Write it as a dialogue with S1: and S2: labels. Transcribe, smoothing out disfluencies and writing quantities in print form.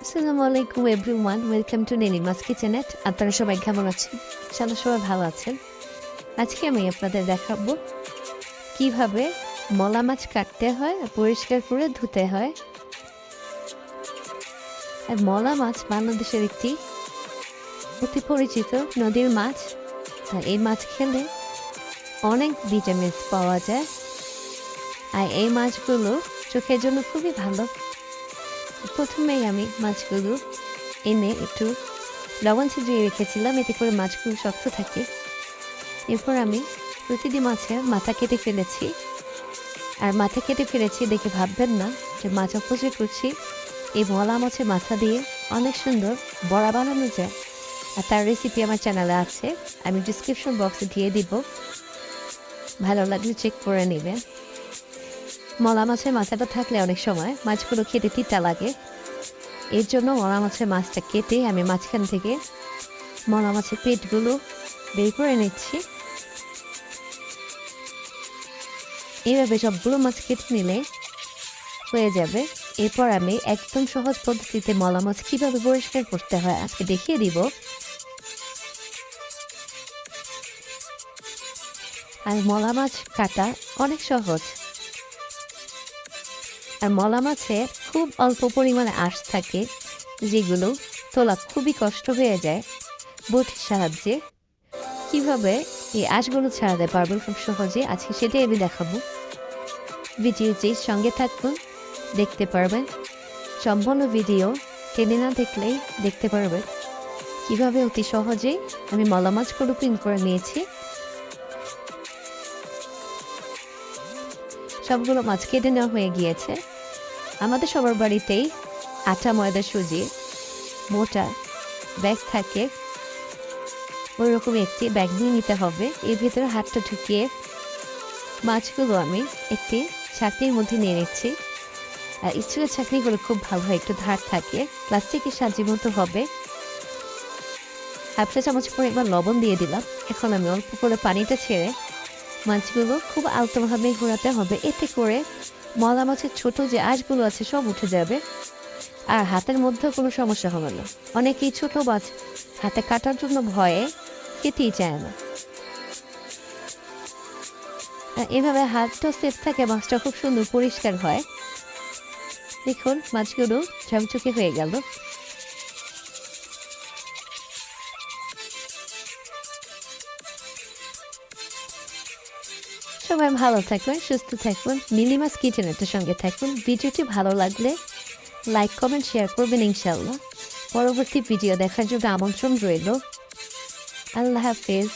S1: আসসালামু আলাইকুম everyone, welcome to নীলিমাস কিচেনে। আপনারা সবাই কেমন আছেন? ইনশাআল্লাহ সবাই ভালো আছেন। আজকে আমি আপনাদের দেখাবো কিভাবে মলা মাছ কাটতে হয় আর পরিষ্কার করে ধুতে হয়। আর মলা মাছ বাংলাদেশের একটি অতি পরিচিত নদীর মাছ। আর এই মাছ খেলে অনেক ভিটামিনস পাওয়া যায়, আর এই মাছগুলো চোখের জন্য খুবই ভালো। প্রথমেই আমি মাছগুলো এনে একটু লবণ ছিটিয়ে রেখেছিলাম, এতে করে মাছগুলো শক্ত থাকে। এরপর আমি প্রতিটি মাছের মাথা কেটে ফেলেছি। আর মাথা কেটে ফেলেছি দেখে ভাববেন না যে মাছ অপচয় করছি। এই মলা মাছের মাথা দিয়ে অনেক সুন্দর বড়া বানানো যায়, আর তার রেসিপি আমার চ্যানেলে আছে, আমি ডিসক্রিপশন বক্সে দিয়ে দিব, ভালো লাগলে চেক করে নেবেন। মলা মাছের মাথাটা থাকলে অনেক সময় মাছগুলো খেতে তিতা লাগে, এর জন্য মলা মাছের মাছটা কেটে আমি মাঝখান থেকে মলা মাছের পেটগুলো বের করে নিচ্ছি। এইভাবে সবগুলো মাছ কেটে নিলে হয়ে যাবে। এরপর আমি একদম সহজ পদ্ধতিতে মলা মাছ কীভাবে পরিষ্কার করতে হয় আজকে দেখিয়ে দিব। আর মলা মাছ কাটা অনেক সহজ। আর মলা মাছে খুব অল্প পরিমাণে আঁশ থাকে, যেগুলো তোলা খুবই কষ্ট হয়ে যায়। বটির সাহায্যে কিভাবে এই আঁশগুলো ছাড়াতে পারবেন খুব সহজে, আজকে সেটাই আমি দেখাবো। ভিডিওটির সঙ্গে থাকুন, দেখতে পারবেন। সম্পূর্ণ ভিডিও টেনে না দেখলেই দেখতে পারবেন কিভাবে অতি সহজেই আমি মলা মাছগুলো ক্লিন করে নিয়েছি। সবগুলো মাছ কেটে নেওয়া হয়ে গিয়েছে। আমাদের সবার বাড়িতেই আটা ময়দা সুজি মোটা ব্যাগ থাকে, ওই রকম একটি ব্যাগ নিয়ে নিতে হবে। এর ভিতরে হাতটা ঢুকিয়ে মাছগুলো আমি একটি ছাঁকনির মধ্যে নিয়ে নিচ্ছি। আর স্টিলের ছাঁকনিগুলো খুব ভালো হয়, একটু ধার থাকে, প্লাস্টিকের সাহায্যের মতো হবে। হাফ চা চামচ পরিমাণ লবণ দিয়ে দিলাম। এখন আমি অল্প করে পানিটা ছেড়ে মাছগুলো খুব আলতোভাবে ঘোরাতে হবে, এতে করে মলা মাছের ছোট যে আঁশগুলো আছে সব উঠে যাবে, আর হাতের মধ্যেও কোনো সমস্যা হবে না। অনেকেই ছোট মাছ হাতে কাটার জন্য ভয়ে খেতেই চায় না। এভাবে হাতটা সেফ থাকে, মাছটা খুব সুন্দর পরিষ্কার হয়। দেখুন মাছগুলো ঝকঝকে হয়ে গেল। সবাই ভালো থাকবেন, সুস্থ থাকবেন, নীলিমাস কিচেনের সঙ্গে থাকুন। ভিডিওটি ভালো লাগলে লাইক কমেন্ট শেয়ার করবেন ইনশাল্লাহ। পরবর্তী ভিডিও দেখার জন্য আমন্ত্রণ রইল। আল্লাহ হাফেজ।